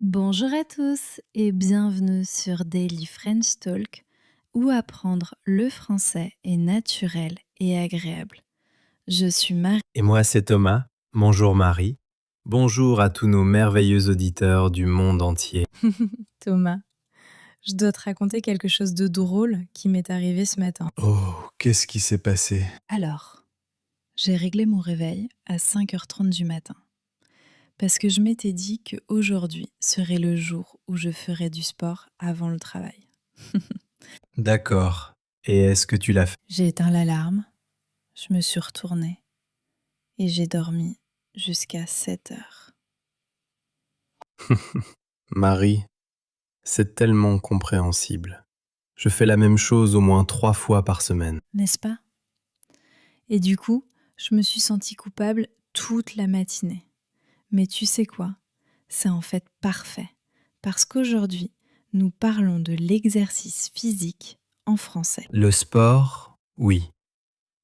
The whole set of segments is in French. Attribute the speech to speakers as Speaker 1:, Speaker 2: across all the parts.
Speaker 1: Bonjour à tous et bienvenue sur Daily French Talk où apprendre le français est naturel et agréable. Je suis Marie.
Speaker 2: Et moi, c'est Thomas. Bonjour Marie. Bonjour à tous nos merveilleux auditeurs du monde entier.
Speaker 1: Thomas, je dois te raconter quelque chose de drôle qui m'est arrivé ce matin.
Speaker 3: Oh, qu'est-ce qui s'est passé?
Speaker 1: Alors, j'ai réglé mon réveil à 5h30 du matin parce que je m'étais dit qu'aujourd'hui serait le jour où je ferais du sport avant le travail.
Speaker 2: D'accord. Et est-ce que tu l'as fait?
Speaker 1: J'ai éteint l'alarme, je me suis retournée et j'ai dormi jusqu'à 7h.
Speaker 2: Marie, c'est tellement compréhensible. Je fais la même chose au moins 3 fois par semaine.
Speaker 1: N'est-ce pas? Et du coup, je me suis sentie coupable toute la matinée. Mais tu sais quoi? C'est en fait parfait. Parce qu'aujourd'hui, nous parlons de l'exercice physique en français.
Speaker 2: Le sport, oui.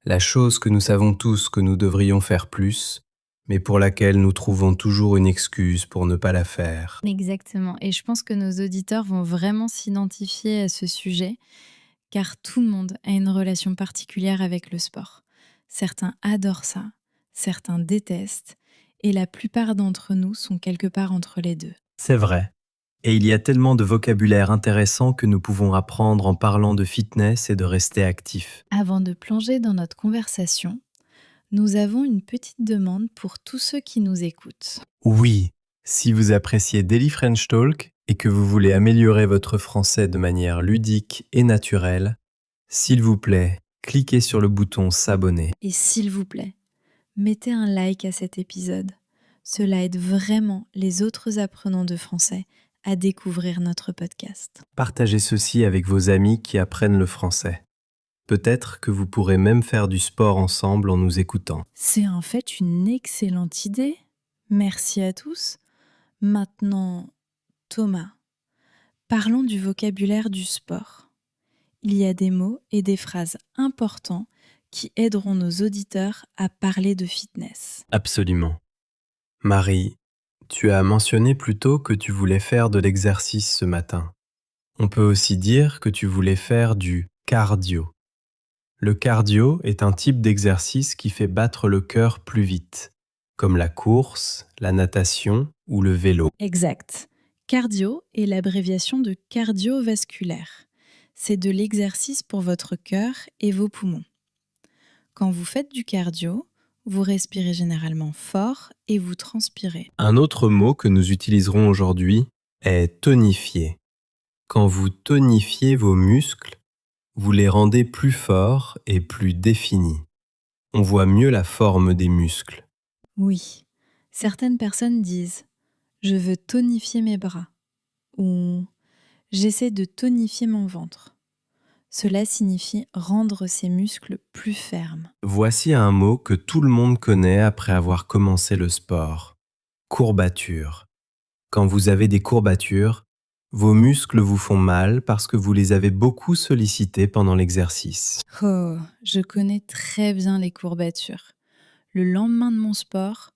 Speaker 2: La chose que nous savons tous que nous devrions faire plus, mais pour laquelle nous trouvons toujours une excuse pour ne pas la faire.
Speaker 1: Exactement. Et je pense que nos auditeurs vont vraiment s'identifier à ce sujet, car tout le monde a une relation particulière avec le sport. Certains adorent ça, certains détestent, et la plupart d'entre nous sont quelque part entre les deux.
Speaker 2: C'est vrai. Et il y a tellement de vocabulaire intéressant que nous pouvons apprendre en parlant de fitness et de rester actifs.
Speaker 1: Avant de plonger dans notre conversation, nous avons une petite demande pour tous ceux qui nous écoutent.
Speaker 2: Oui, si vous appréciez Daily French Talk et que vous voulez améliorer votre français de manière ludique et naturelle, s'il vous plaît, cliquez sur le bouton s'abonner.
Speaker 1: Et s'il vous plaît, mettez un like à cet épisode. Cela aide vraiment les autres apprenants de français à découvrir notre podcast.
Speaker 2: Partagez ceci avec vos amis qui apprennent le français. Peut-être que vous pourrez même faire du sport ensemble en nous écoutant.
Speaker 1: C'est en fait une excellente idée. Merci à tous. Maintenant, Thomas, parlons du vocabulaire du sport. Il y a des mots et des phrases importants qui aideront nos auditeurs à parler de fitness.
Speaker 2: Absolument. Marie, tu as mentionné plus tôt que tu voulais faire de l'exercice ce matin. On peut aussi dire que tu voulais faire du cardio. Le cardio est un type d'exercice qui fait battre le cœur plus vite, comme la course, la natation ou le vélo.
Speaker 1: Exact. Cardio est l'abréviation de cardiovasculaire. C'est de l'exercice pour votre cœur et vos poumons. Quand vous faites du cardio, vous respirez généralement fort et vous transpirez.
Speaker 2: Un autre mot que nous utiliserons aujourd'hui est tonifier. Quand vous tonifiez vos muscles, vous les rendez plus forts et plus définis. On voit mieux la forme des muscles.
Speaker 1: Oui, certaines personnes disent « je veux tonifier mes bras » ou « j'essaie de tonifier mon ventre ». Cela signifie rendre ses muscles plus fermes.
Speaker 2: Voici un mot que tout le monde connaît après avoir commencé le sport. Courbature. Quand vous avez des courbatures, vos muscles vous font mal parce que vous les avez beaucoup sollicités pendant l'exercice.
Speaker 1: Oh, je connais très bien les courbatures. Le lendemain de mon sport,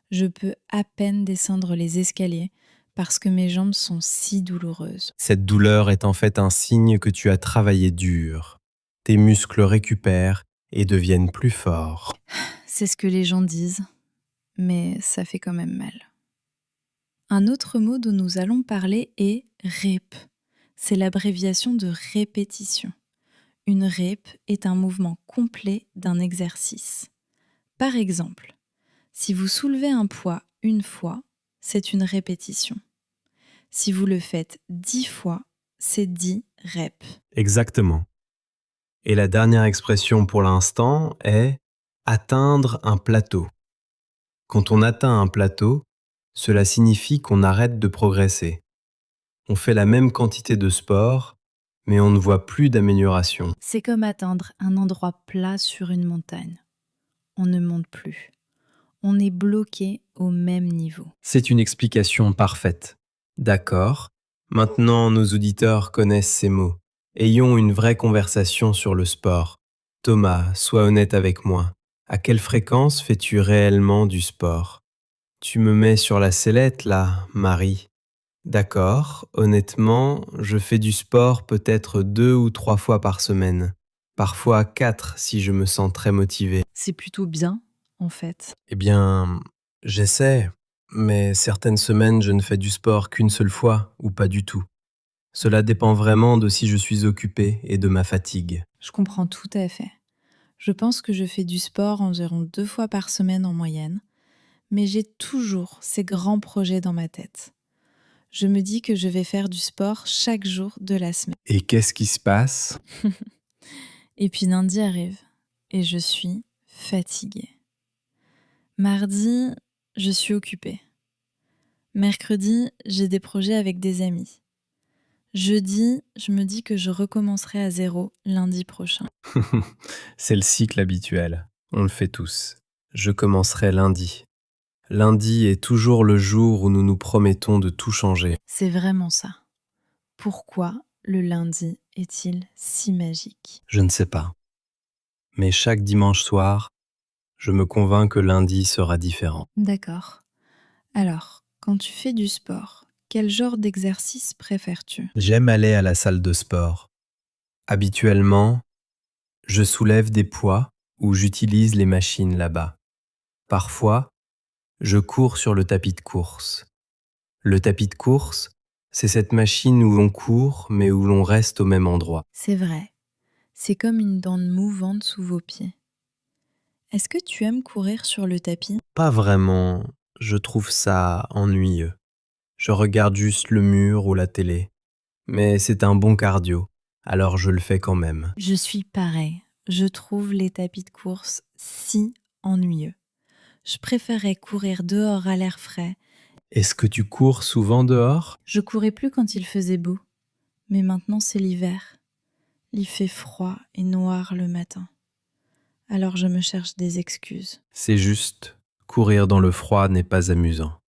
Speaker 1: je peux à peine descendre les escaliers parce que mes jambes sont si douloureuses.
Speaker 2: Cette douleur est en fait un signe que tu as travaillé dur. Tes muscles récupèrent et deviennent plus forts.
Speaker 1: C'est ce que les gens disent, mais ça fait quand même mal. Un autre mot dont nous allons parler est rep. C'est l'abréviation de répétition. Une rep est un mouvement complet d'un exercice. Par exemple, si vous soulevez un poids une fois, c'est une répétition. Si vous le faites 10 fois, c'est 10 reps.
Speaker 2: Exactement. Et la dernière expression pour l'instant est atteindre un plateau. Quand on atteint un plateau, cela signifie qu'on arrête de progresser. On fait la même quantité de sport, mais on ne voit plus d'amélioration.
Speaker 1: C'est comme atteindre un endroit plat sur une montagne. On ne monte plus. On est bloqué au même niveau.
Speaker 2: C'est une explication parfaite. D'accord. Maintenant, nos auditeurs connaissent ces mots. Ayons une vraie conversation sur le sport. Thomas, sois honnête avec moi. À quelle fréquence fais-tu réellement du sport? Tu me mets sur la sellette, là, Marie. D'accord, honnêtement, je fais du sport peut-être 2 ou 3 fois par semaine. Parfois 4 si je me sens très motivé.
Speaker 1: C'est plutôt bien, en fait.
Speaker 2: Eh bien, j'essaie, mais certaines semaines je ne fais du sport qu'une seule fois ou pas du tout. Cela dépend vraiment de si je suis occupé et de ma fatigue.
Speaker 1: Je comprends tout à fait. Je pense que je fais du sport environ 2 fois par semaine en moyenne, mais j'ai toujours ces grands projets dans ma tête. Je me dis que je vais faire du sport chaque jour de la semaine.
Speaker 3: Et qu'est-ce qui se passe?
Speaker 1: Et puis lundi arrive et je suis fatiguée. Mardi, je suis occupée. Mercredi, j'ai des projets avec des amis. Jeudi, je me dis que je recommencerai à zéro lundi prochain.
Speaker 2: C'est le cycle habituel. On le fait tous. Je commencerai lundi. Lundi est toujours le jour où nous nous promettons de tout changer.
Speaker 1: C'est vraiment ça. Pourquoi le lundi est-il si magique?
Speaker 2: Je ne sais pas. Mais chaque dimanche soir, je me convainc que lundi sera différent.
Speaker 1: D'accord. Alors, quand tu fais du sport, quel genre d'exercice préfères-tu?
Speaker 2: J'aime aller à la salle de sport. Habituellement, je soulève des poids ou j'utilise les machines là-bas. Parfois, je cours sur le tapis de course. Le tapis de course, c'est cette machine où l'on court mais où l'on reste au même endroit.
Speaker 1: C'est vrai, c'est comme une bande mouvante sous vos pieds. Est-ce que tu aimes courir sur le tapis?
Speaker 2: Pas vraiment, je trouve ça ennuyeux. Je regarde juste le mur ou la télé. Mais c'est un bon cardio, alors je le fais quand même.
Speaker 1: Je suis pareil. Je trouve les tapis de course si ennuyeux. Je préférais courir dehors à l'air frais.
Speaker 2: Est-ce que tu cours souvent dehors?
Speaker 1: Je courais plus quand il faisait beau. Mais maintenant c'est l'hiver. Il fait froid et noir le matin. Alors je me cherche des excuses.
Speaker 2: C'est juste, courir dans le froid n'est pas amusant.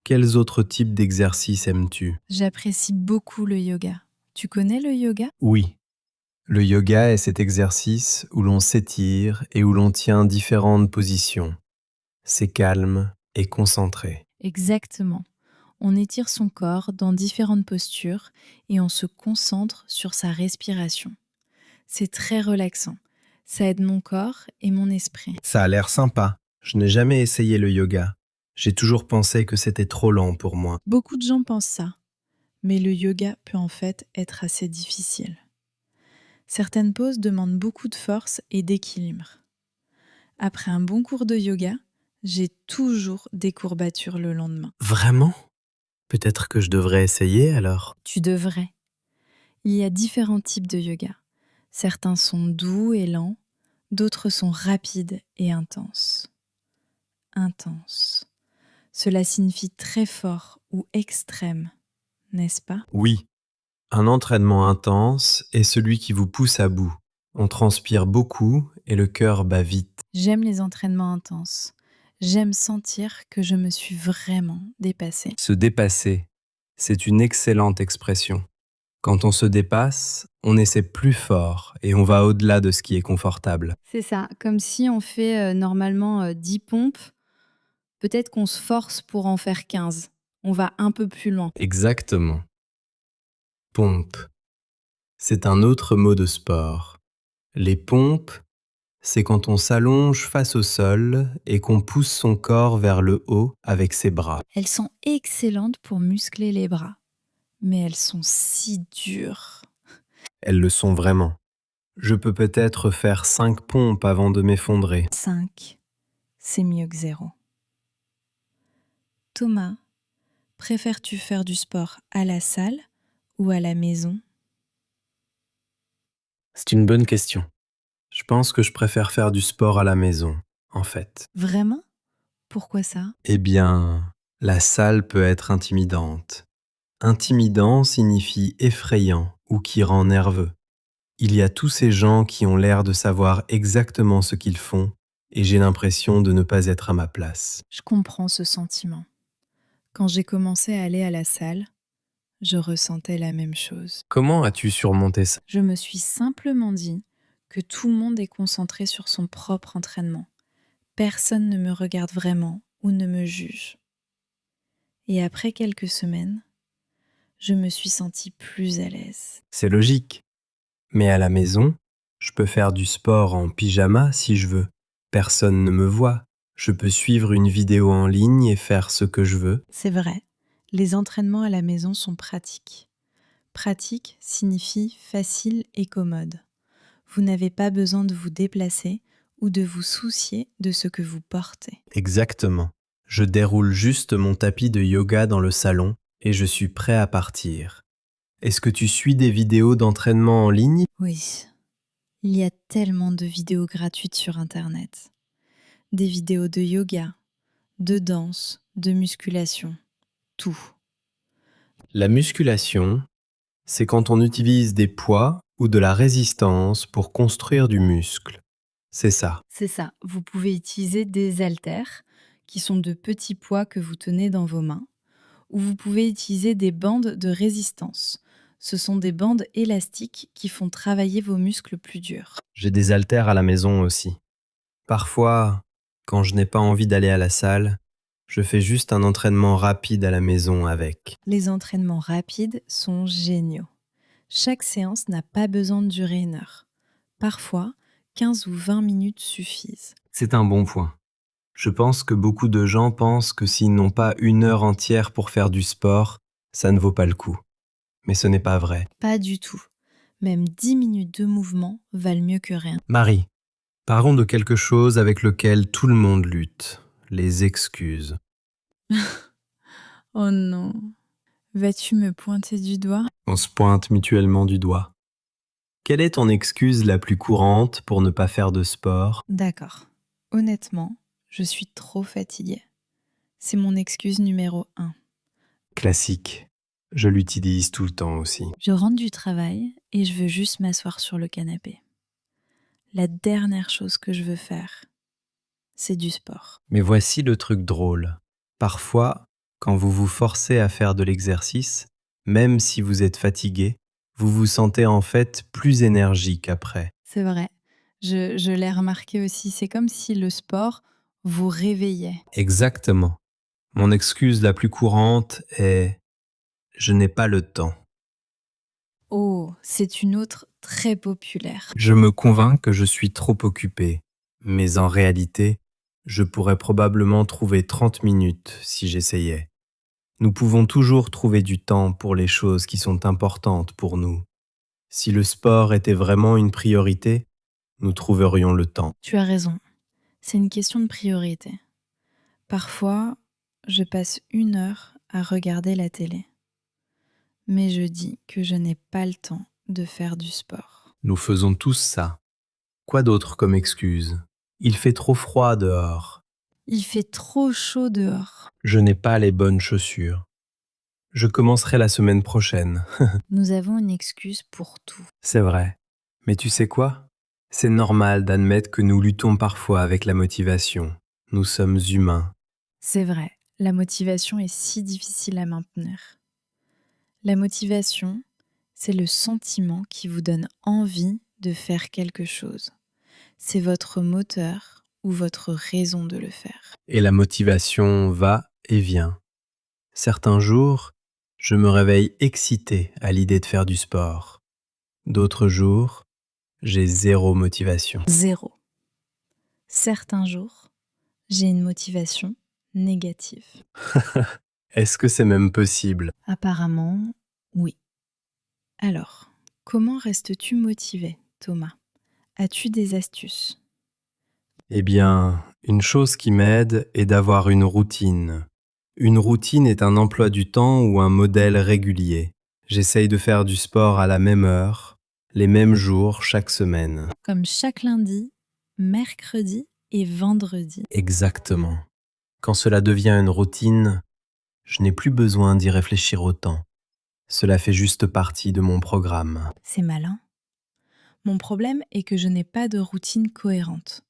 Speaker 2: Quels autres types d'exercices aimes-tu?
Speaker 1: J'apprécie beaucoup le yoga. Tu connais le yoga?
Speaker 2: Oui. Le yoga est cet exercice où l'on s'étire et où l'on tient différentes positions. C'est calme et concentré.
Speaker 1: Exactement. On étire son corps dans différentes postures et on se concentre sur sa respiration. C'est très relaxant. Ça aide mon corps et mon esprit.
Speaker 2: Ça a l'air sympa. Je n'ai jamais essayé le yoga. J'ai toujours pensé que c'était trop lent pour moi.
Speaker 1: Beaucoup de gens pensent ça, mais le yoga peut en fait être assez difficile. Certaines poses demandent beaucoup de force et d'équilibre. Après un bon cours de yoga, j'ai toujours des courbatures le lendemain.
Speaker 2: Vraiment? Peut-être que je devrais essayer alors.
Speaker 1: Tu devrais. Il y a différents types de yoga. Certains sont doux et lents, d'autres sont rapides et intenses. Intense. Cela signifie très fort ou extrême, n'est-ce pas?
Speaker 2: Oui. Un entraînement intense est celui qui vous pousse à bout. On transpire beaucoup et le cœur bat vite.
Speaker 1: J'aime les entraînements intenses. J'aime sentir que je me suis vraiment dépassée.
Speaker 2: Se dépasser, c'est une excellente expression. Quand on se dépasse, on essaie plus fort et on va au-delà de ce qui est confortable.
Speaker 1: C'est ça, comme si on fait normalement 10 pompes, peut-être qu'on se force pour en faire 15. On va un peu plus loin.
Speaker 2: Exactement. Pompe. C'est un autre mot de sport. Les pompes, c'est quand on s'allonge face au sol et qu'on pousse son corps vers le haut avec ses bras.
Speaker 1: Elles sont excellentes pour muscler les bras, mais elles sont si dures.
Speaker 2: Elles le sont vraiment. Je peux peut-être faire 5 pompes avant de m'effondrer.
Speaker 1: 5, c'est mieux que 0. Thomas, préfères-tu faire du sport à la salle ou à la maison?
Speaker 2: C'est une bonne question. Je pense que je préfère faire du sport à la maison, en fait.
Speaker 1: Vraiment? Pourquoi ça?
Speaker 2: Eh bien, la salle peut être intimidante. Intimidant signifie effrayant ou qui rend nerveux. Il y a tous ces gens qui ont l'air de savoir exactement ce qu'ils font et j'ai l'impression de ne pas être à ma place.
Speaker 1: Je comprends ce sentiment. Quand j'ai commencé à aller à la salle, je ressentais la même chose.
Speaker 2: Comment as-tu surmonté ça?
Speaker 1: Je me suis simplement dit que tout le monde est concentré sur son propre entraînement. Personne ne me regarde vraiment ou ne me juge. Et après quelques semaines, je me suis sentie plus à l'aise.
Speaker 2: C'est logique. Mais à la maison, je peux faire du sport en pyjama si je veux. Personne ne me voit. Je peux suivre une vidéo en ligne et faire ce que je veux.
Speaker 1: C'est vrai, les entraînements à la maison sont pratiques. Pratique signifie facile et commode. Vous n'avez pas besoin de vous déplacer ou de vous soucier de ce que vous portez.
Speaker 2: Exactement. Je déroule juste mon tapis de yoga dans le salon et je suis prêt à partir. Est-ce que tu suis des vidéos d'entraînement en ligne?
Speaker 1: Oui, il y a tellement de vidéos gratuites sur Internet. Des vidéos de yoga, de danse, de musculation, tout.
Speaker 2: La musculation, c'est quand on utilise des poids ou de la résistance pour construire du muscle. C'est ça.
Speaker 1: C'est ça, vous pouvez utiliser des haltères, qui sont de petits poids que vous tenez dans vos mains, ou vous pouvez utiliser des bandes de résistance. Ce sont des bandes élastiques qui font travailler vos muscles plus durs.
Speaker 2: J'ai des haltères à la maison aussi. Parfois, quand je n'ai pas envie d'aller à la salle, je fais juste un entraînement rapide à la maison avec.
Speaker 1: Les entraînements rapides sont géniaux. Chaque séance n'a pas besoin de durer 1 heure. Parfois, 15 ou 20 minutes suffisent.
Speaker 2: C'est un bon point. Je pense que beaucoup de gens pensent que s'ils n'ont pas 1 heure entière pour faire du sport, ça ne vaut pas le coup. Mais ce n'est pas vrai.
Speaker 1: Pas du tout. Même 10 minutes de mouvement valent mieux que rien.
Speaker 2: Marie, parlons de quelque chose avec lequel tout le monde lutte, les excuses.
Speaker 1: Oh non. Vas-tu me pointer du doigt?
Speaker 2: On se pointe mutuellement du doigt. Quelle est ton excuse la plus courante pour ne pas faire de sport?
Speaker 1: D'accord. Honnêtement, je suis trop fatiguée. C'est mon excuse numéro 1.
Speaker 2: Classique. Je l'utilise tout le temps aussi.
Speaker 1: Je rentre du travail et je veux juste m'asseoir sur le canapé. La dernière chose que je veux faire, c'est du sport.
Speaker 2: Mais voici le truc drôle. Parfois, quand vous vous forcez à faire de l'exercice, même si vous êtes fatigué, vous vous sentez en fait plus énergique après.
Speaker 1: C'est vrai. Je l'ai remarqué aussi. C'est comme si le sport vous réveillait.
Speaker 2: Exactement. Mon excuse la plus courante est « je n'ai pas le temps ».
Speaker 1: Oh, c'est une autre très populaire.
Speaker 2: Je me convainc que je suis trop occupé, mais en réalité, je pourrais probablement trouver 30 minutes si j'essayais. Nous pouvons toujours trouver du temps pour les choses qui sont importantes pour nous. Si le sport était vraiment une priorité, nous trouverions le temps.
Speaker 1: Tu as raison. C'est une question de priorité. Parfois, je passe 1 heure à regarder la télé. Mais je dis que je n'ai pas le temps de faire du sport.
Speaker 2: Nous faisons tous ça. Quoi d'autre comme excuse? Il fait trop froid dehors.
Speaker 1: Il fait trop chaud dehors.
Speaker 2: Je n'ai pas les bonnes chaussures. Je commencerai la semaine prochaine.
Speaker 1: Nous avons une excuse pour tout.
Speaker 2: C'est vrai. Mais tu sais quoi? C'est normal d'admettre que nous luttons parfois avec la motivation. Nous sommes humains.
Speaker 1: C'est vrai, la motivation est si difficile à maintenir. La motivation, c'est le sentiment qui vous donne envie de faire quelque chose. C'est votre moteur ou votre raison de le faire.
Speaker 2: Et la motivation va et vient. Certains jours, je me réveille excité à l'idée de faire du sport. D'autres jours, j'ai zéro motivation.
Speaker 1: 0. Certains jours, j'ai une motivation négative.
Speaker 2: Est-ce que c'est même possible?
Speaker 1: Apparemment, oui. Alors, comment restes-tu motivé, Thomas? As-tu des astuces?
Speaker 2: Eh bien, une chose qui m'aide est d'avoir une routine. Une routine est un emploi du temps ou un modèle régulier. J'essaye de faire du sport à la même heure, les mêmes jours chaque semaine.
Speaker 1: Comme chaque lundi, mercredi et vendredi.
Speaker 2: Exactement. Quand cela devient une routine, je n'ai plus besoin d'y réfléchir autant. Cela fait juste partie de mon programme.
Speaker 1: C'est malin. Mon problème est que je n'ai pas de routine cohérente.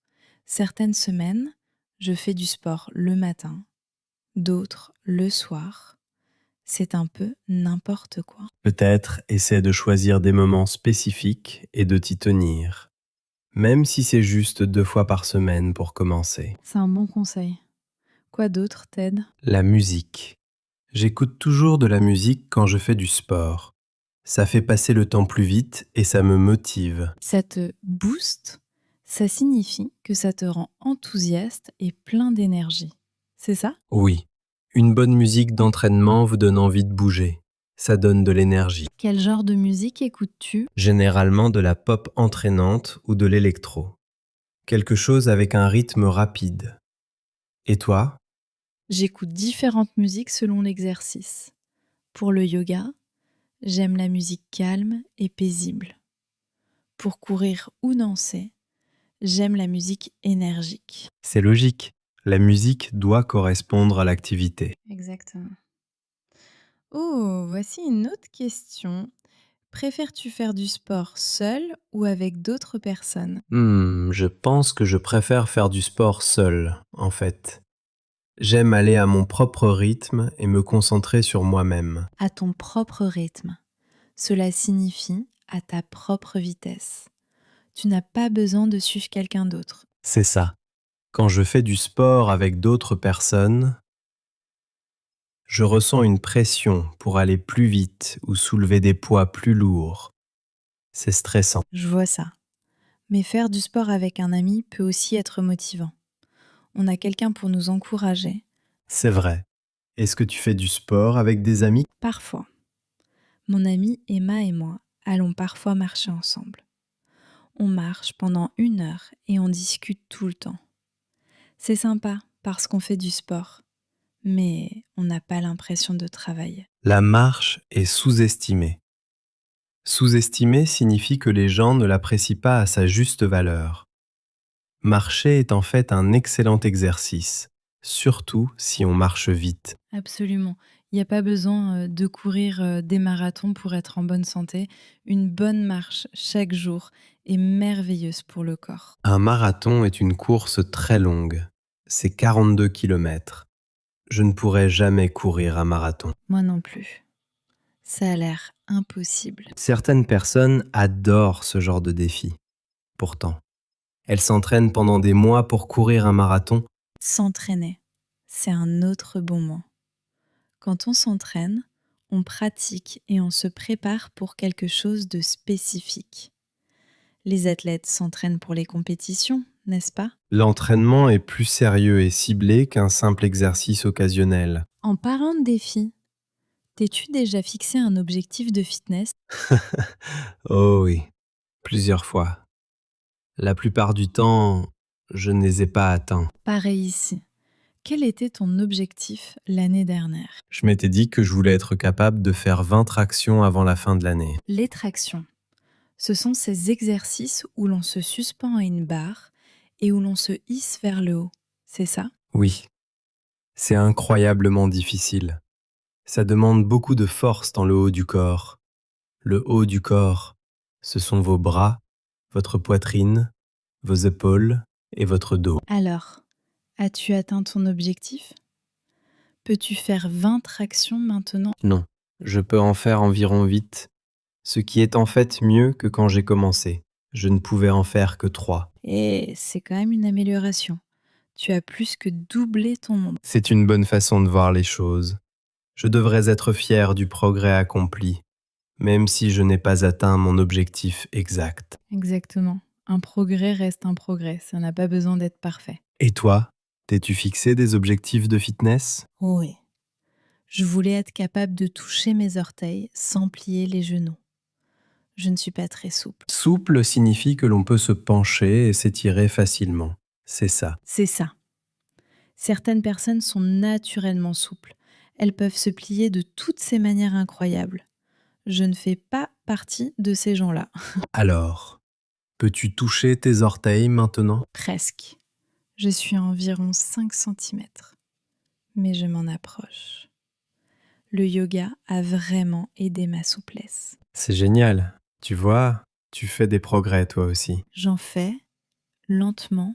Speaker 1: Certaines semaines, je fais du sport le matin, d'autres le soir. C'est un peu n'importe quoi.
Speaker 2: Peut-être essaie de choisir des moments spécifiques et de t'y tenir. Même si c'est juste 2 fois par semaine pour commencer.
Speaker 1: C'est un bon conseil. Quoi d'autre t'aide?
Speaker 2: La musique. J'écoute toujours de la musique quand je fais du sport. Ça fait passer le temps plus vite et ça me motive.
Speaker 1: Ça te booste, ça signifie que ça te rend enthousiaste et plein d'énergie. C'est ça?
Speaker 2: Oui, une bonne musique d'entraînement vous donne envie de bouger. Ça donne de l'énergie.
Speaker 1: Quel genre de musique écoutes-tu?
Speaker 2: Généralement de la pop entraînante ou de l'électro. Quelque chose avec un rythme rapide. Et toi?
Speaker 1: J'écoute différentes musiques selon l'exercice. Pour le yoga, j'aime la musique calme et paisible. Pour courir ou danser, j'aime la musique énergique.
Speaker 2: C'est logique. La musique doit correspondre à l'activité.
Speaker 1: Exactement. Oh, voici une autre question. Préfères-tu faire du sport seul ou avec d'autres personnes?
Speaker 2: Je pense que je préfère faire du sport seul, en fait. J'aime aller à mon propre rythme et me concentrer sur moi-même.
Speaker 1: À ton propre rythme. Cela signifie à ta propre vitesse. Tu n'as pas besoin de suivre quelqu'un d'autre.
Speaker 2: C'est ça. Quand je fais du sport avec d'autres personnes, je ressens une pression pour aller plus vite ou soulever des poids plus lourds. C'est stressant.
Speaker 1: Je vois ça. Mais faire du sport avec un ami peut aussi être motivant. On a quelqu'un pour nous encourager.
Speaker 2: C'est vrai. Est-ce que tu fais du sport avec des amis?
Speaker 1: Parfois. Mon amie Emma et moi allons parfois marcher ensemble. On marche pendant 1 heure et on discute tout le temps. C'est sympa parce qu'on fait du sport, mais on n'a pas l'impression de travailler.
Speaker 2: La marche est sous-estimée. Sous-estimée signifie que les gens ne l'apprécient pas à sa juste valeur. Marcher est en fait un excellent exercice, surtout si on marche vite.
Speaker 1: Absolument. Il n'y a pas besoin de courir des marathons pour être en bonne santé. Une bonne marche chaque jour est merveilleuse pour le corps.
Speaker 2: Un marathon est une course très longue. C'est 42 km. Je ne pourrais jamais courir un marathon.
Speaker 1: Moi non plus. Ça a l'air impossible.
Speaker 2: Certaines personnes adorent ce genre de défi. Pourtant, elles s'entraînent pendant des mois pour courir un marathon.
Speaker 1: S'entraîner, c'est un autre bon mot. Quand on s'entraîne, on pratique et on se prépare pour quelque chose de spécifique. Les athlètes s'entraînent pour les compétitions, n'est-ce pas?
Speaker 2: L'entraînement est plus sérieux et ciblé qu'un simple exercice occasionnel.
Speaker 1: En parlant de défis, t'es-tu déjà fixé un objectif de fitness?
Speaker 2: Oh oui, plusieurs fois. La plupart du temps, je ne les ai pas atteints.
Speaker 1: Pareil ici. Quel était ton objectif l'année dernière?
Speaker 2: Je m'étais dit que je voulais être capable de faire 20 tractions avant la fin de l'année.
Speaker 1: Les tractions. Ce sont ces exercices où l'on se suspend à une barre et où l'on se hisse vers le haut. C'est ça?
Speaker 2: Oui, c'est incroyablement difficile. Ça demande beaucoup de force dans le haut du corps. Le haut du corps, ce sont vos bras, votre poitrine, vos épaules et votre dos.
Speaker 1: Alors, as-tu atteint ton objectif? Peux-tu faire 20 tractions maintenant?
Speaker 2: Non, je peux en faire environ 8, ce qui est en fait mieux que quand j'ai commencé. Je ne pouvais en faire que 3.
Speaker 1: Et c'est quand même une amélioration. Tu as plus que doublé ton nombre.
Speaker 2: C'est une bonne façon de voir les choses. Je devrais être fier du progrès accompli, même si je n'ai pas atteint mon objectif exact.
Speaker 1: Exactement. Un progrès reste un progrès, ça n'a pas besoin d'être parfait.
Speaker 2: Et toi, t'es-tu fixé des objectifs de fitness?
Speaker 1: Oui. Je voulais être capable de toucher mes orteils sans plier les genoux. Je ne suis pas très souple.
Speaker 2: Souple signifie que l'on peut se pencher et s'étirer facilement. C'est ça.
Speaker 1: C'est ça. Certaines personnes sont naturellement souples. Elles peuvent se plier de toutes ces manières incroyables. Je ne fais pas partie de ces gens-là.
Speaker 2: Alors, peux-tu toucher tes orteils maintenant?
Speaker 1: Presque. Je suis à environ 5 cm. Mais je m'en approche. Le yoga a vraiment aidé ma souplesse.
Speaker 2: C'est génial. Tu vois, tu fais des progrès toi aussi.
Speaker 1: J'en fais lentement,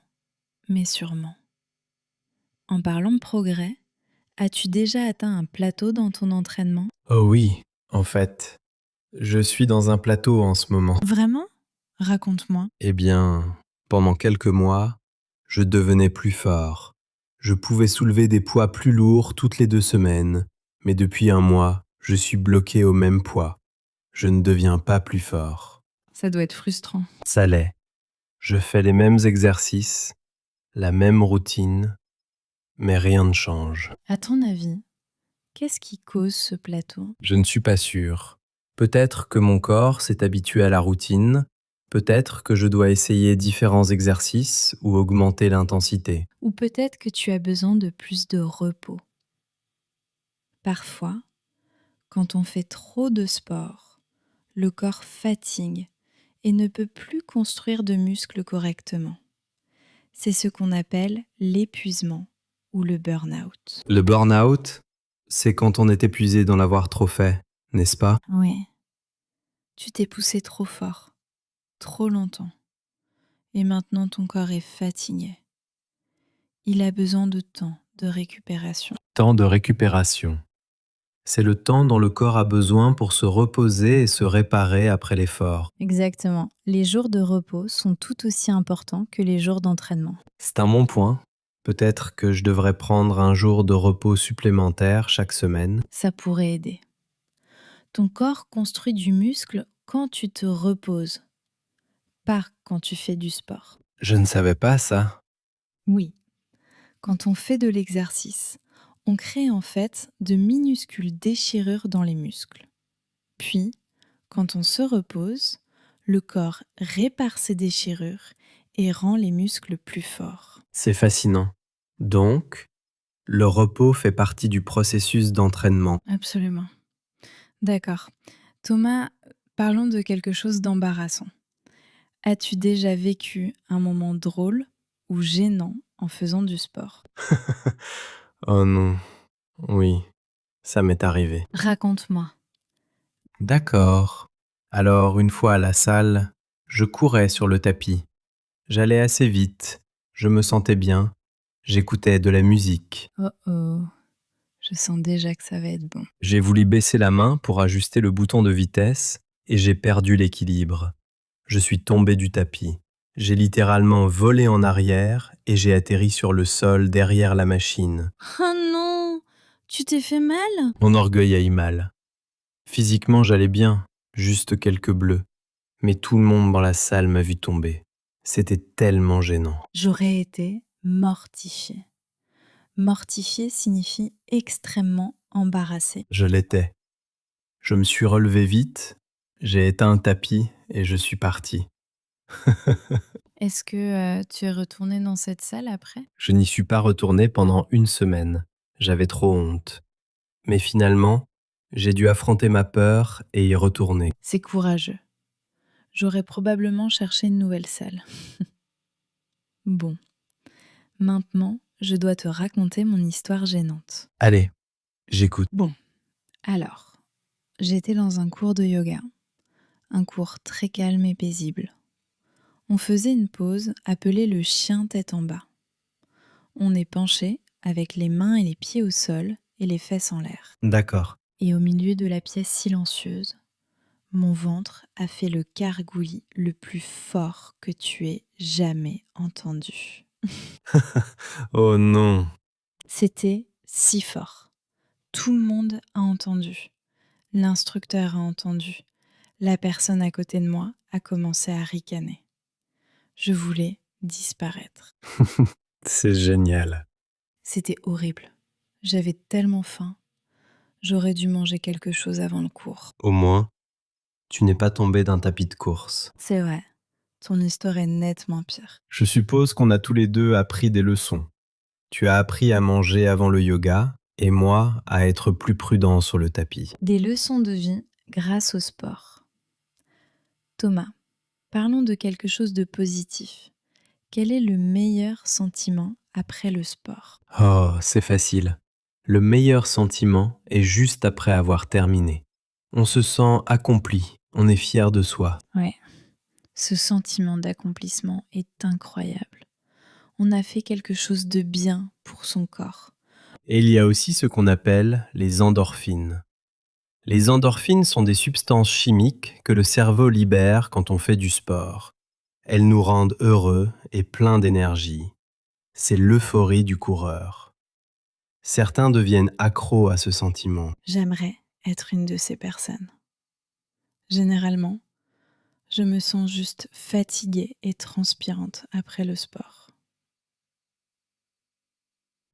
Speaker 1: mais sûrement. En parlant de progrès, as-tu déjà atteint un plateau dans ton entraînement?
Speaker 2: Oh oui, en fait, je suis dans un plateau en ce moment.
Speaker 1: Vraiment? Raconte-moi.
Speaker 2: Eh bien, pendant quelques mois, je devenais plus fort. Je pouvais soulever des poids plus lourds toutes les 2 semaines, Mais depuis un mois, je suis bloqué au même poids. Je ne deviens pas plus fort.
Speaker 1: Ça doit être frustrant.
Speaker 2: Ça l'est. Je fais les mêmes exercices, la même routine, mais rien ne change.
Speaker 1: À ton avis, qu'est-ce qui cause ce plateau?
Speaker 2: Je ne suis pas sûr. Peut-être que mon corps s'est habitué à la routine, peut-être que je dois essayer différents exercices ou augmenter l'intensité.
Speaker 1: Ou peut-être que tu as besoin de plus de repos. Parfois, quand on fait trop de sport, le corps fatigue et ne peut plus construire de muscles correctement. C'est ce qu'on appelle l'épuisement ou le burn-out.
Speaker 2: Le burn-out, c'est quand on est épuisé d'en avoir trop fait, n'est-ce pas?
Speaker 1: Oui, tu t'es poussé trop fort, trop longtemps, et maintenant ton corps est fatigué. Il a besoin de temps de récupération.
Speaker 2: Temps de récupération. C'est le temps dont le corps a besoin pour se reposer et se réparer après l'effort.
Speaker 1: Exactement. Les jours de repos sont tout aussi importants que les jours d'entraînement.
Speaker 2: C'est un bon point. Peut-être que je devrais prendre un jour de repos supplémentaire chaque semaine.
Speaker 1: Ça pourrait aider. Ton corps construit du muscle quand tu te reposes, pas quand tu fais du sport.
Speaker 2: Je ne savais pas ça.
Speaker 1: Oui, quand on fait de l'exercice, on crée en fait de minuscules déchirures dans les muscles. Puis, quand on se repose, le corps répare ces déchirures et rend les muscles plus forts.
Speaker 2: C'est fascinant. Donc, le repos fait partie du processus d'entraînement.
Speaker 1: Absolument. D'accord. Thomas, parlons de quelque chose d'embarrassant. As-tu déjà vécu un moment drôle ou gênant en faisant du sport?
Speaker 2: Oh non, oui, ça m'est arrivé.
Speaker 1: Raconte-moi.
Speaker 2: D'accord. Alors, une fois à la salle, je courais sur le tapis. J'allais assez vite, je me sentais bien, j'écoutais de la musique.
Speaker 1: Oh oh, je sens déjà que ça va être bon.
Speaker 2: J'ai voulu baisser la main pour ajuster le bouton de vitesse et j'ai perdu l'équilibre. Je suis tombé du tapis. J'ai littéralement volé en arrière et j'ai atterri sur le sol derrière la machine.
Speaker 1: Oh non, tu t'es fait mal?
Speaker 2: Mon orgueil a eu mal. Physiquement, j'allais bien, juste quelques bleus. Mais tout le monde dans la salle m'a vu tomber. C'était tellement gênant.
Speaker 1: J'aurais été mortifiée. Mortifiée signifie extrêmement embarrassée.
Speaker 2: Je l'étais. Je me suis relevé vite, j'ai éteint un tapis et je suis parti.
Speaker 1: Est-ce que tu es retournée dans cette salle après?
Speaker 2: Je n'y suis pas retourné pendant une semaine. J'avais trop honte. Mais finalement, j'ai dû affronter ma peur et y retourner.
Speaker 1: C'est courageux. J'aurais probablement cherché une nouvelle salle. Bon, maintenant, je dois te raconter mon histoire gênante.
Speaker 2: Allez, j'écoute.
Speaker 1: Bon, alors, j'étais dans un cours de yoga, un cours très calme et paisible. On faisait une pose appelée le chien tête en bas. On est penché avec les mains et les pieds au sol et les fesses en l'air.
Speaker 2: D'accord.
Speaker 1: Et au milieu de la pièce silencieuse, mon ventre a fait le gargouillis le plus fort que tu aies jamais entendu.
Speaker 2: Oh non.
Speaker 1: C'était si fort. Tout le monde a entendu. L'instructeur a entendu. La personne à côté de moi a commencé à ricaner. Je voulais disparaître.
Speaker 2: C'est génial.
Speaker 1: C'était horrible. J'avais tellement faim. J'aurais dû manger quelque chose avant le cours.
Speaker 2: Au moins, tu n'es pas tombé d'un tapis de course.
Speaker 1: C'est vrai. Ton histoire est nettement pire.
Speaker 2: Je suppose qu'on a tous les deux appris des leçons. Tu as appris à manger avant le yoga et moi à être plus prudent sur le tapis.
Speaker 1: Des leçons de vie grâce au sport. Thomas, parlons de quelque chose de positif. Quel est le meilleur sentiment après le sport?
Speaker 2: Oh, c'est facile. Le meilleur sentiment est juste après avoir terminé. On se sent accompli, on est fier de soi.
Speaker 1: Ouais, ce sentiment d'accomplissement est incroyable. On a fait quelque chose de bien pour son corps.
Speaker 2: Et il y a aussi ce qu'on appelle les endorphines. Les endorphines sont des substances chimiques que le cerveau libère quand on fait du sport. Elles nous rendent heureux et pleins d'énergie. C'est l'euphorie du coureur. Certains deviennent accros à ce sentiment.
Speaker 1: J'aimerais être une de ces personnes. Généralement, je me sens juste fatiguée et transpirante après le sport.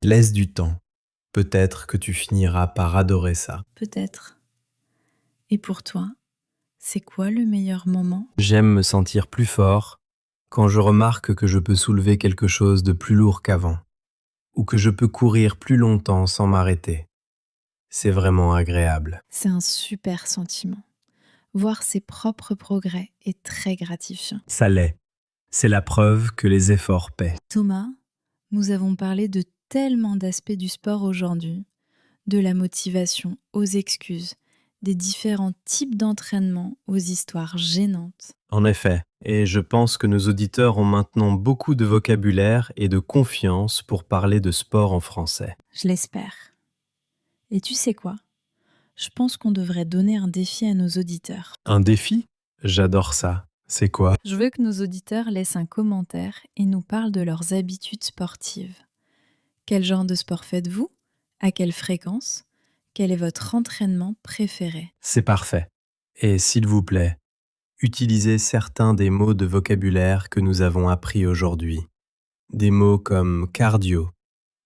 Speaker 2: Laisse du temps. Peut-être que tu finiras par adorer ça.
Speaker 1: Peut-être. Et pour toi, c'est quoi le meilleur moment?
Speaker 2: J'aime me sentir plus fort quand je remarque que je peux soulever quelque chose de plus lourd qu'avant, ou que je peux courir plus longtemps sans m'arrêter. C'est vraiment agréable.
Speaker 1: C'est un super sentiment. Voir ses propres progrès est très gratifiant.
Speaker 2: Ça l'est. C'est la preuve que les efforts paient.
Speaker 1: Thomas, nous avons parlé de tellement d'aspects du sport aujourd'hui, de la motivation aux excuses, des différents types d'entraînement aux histoires gênantes.
Speaker 2: En effet, et je pense que nos auditeurs ont maintenant beaucoup de vocabulaire et de confiance pour parler de sport en français.
Speaker 1: Je l'espère. Et tu sais quoi? Je pense qu'on devrait donner un défi à nos auditeurs.
Speaker 2: Un défi? J'adore ça. C'est quoi?
Speaker 1: Je veux que nos auditeurs laissent un commentaire et nous parlent de leurs habitudes sportives. Quel genre de sport faites-vous? À quelle fréquence? Quel est votre entraînement préféré?
Speaker 2: C'est parfait. Et s'il vous plaît, utilisez certains des mots de vocabulaire que nous avons appris aujourd'hui. Des mots comme cardio,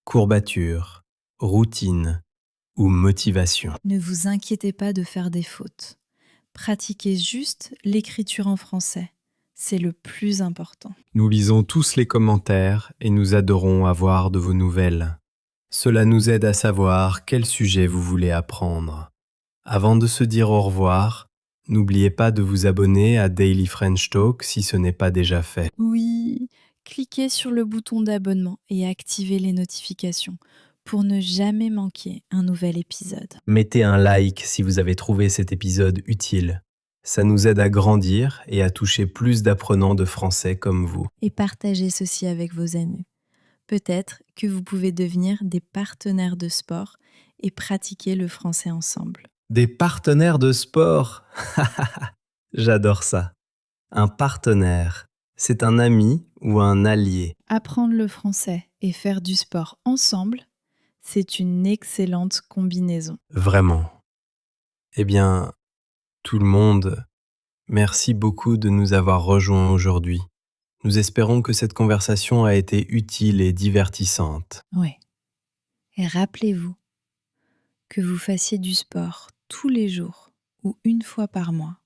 Speaker 2: courbature, routine ou motivation.
Speaker 1: Ne vous inquiétez pas de faire des fautes. Pratiquez juste l'écriture en français. C'est le plus important.
Speaker 2: Nous lisons tous les commentaires et nous adorons avoir de vos nouvelles. Cela nous aide à savoir quel sujet vous voulez apprendre. Avant de se dire au revoir, n'oubliez pas de vous abonner à Daily French Talk si ce n'est pas déjà fait.
Speaker 1: Oui, cliquez sur le bouton d'abonnement et activez les notifications pour ne jamais manquer un nouvel épisode.
Speaker 2: Mettez un like si vous avez trouvé cet épisode utile. Ça nous aide à grandir et à toucher plus d'apprenants de français comme vous.
Speaker 1: Et partagez ceci avec vos amis. Peut-être que vous pouvez devenir des partenaires de sport et pratiquer le français ensemble.
Speaker 2: Des partenaires de sport. J'adore ça. Un partenaire, c'est un ami ou un allié.
Speaker 1: Apprendre le français et faire du sport ensemble, c'est une excellente combinaison.
Speaker 2: Vraiment. Eh bien, tout le monde, merci beaucoup de nous avoir rejoints aujourd'hui. Nous espérons que cette conversation a été utile et divertissante.
Speaker 1: Oui. Et rappelez-vous, que vous fassiez du sport tous les jours ou une fois par mois,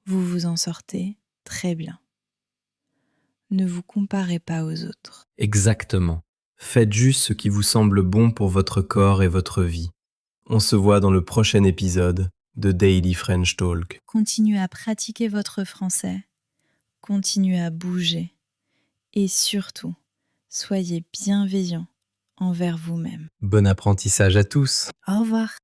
Speaker 1: vous vous en sortez très bien. Ne vous comparez pas aux autres.
Speaker 2: Exactement. Faites juste ce qui vous semble bon pour votre corps et votre vie. On se voit dans le prochain épisode de Daily French Talk.
Speaker 1: Continuez à pratiquer votre français, continuez à bouger et surtout, soyez bienveillants envers vous-même.
Speaker 2: Bon apprentissage à tous.
Speaker 1: Au revoir.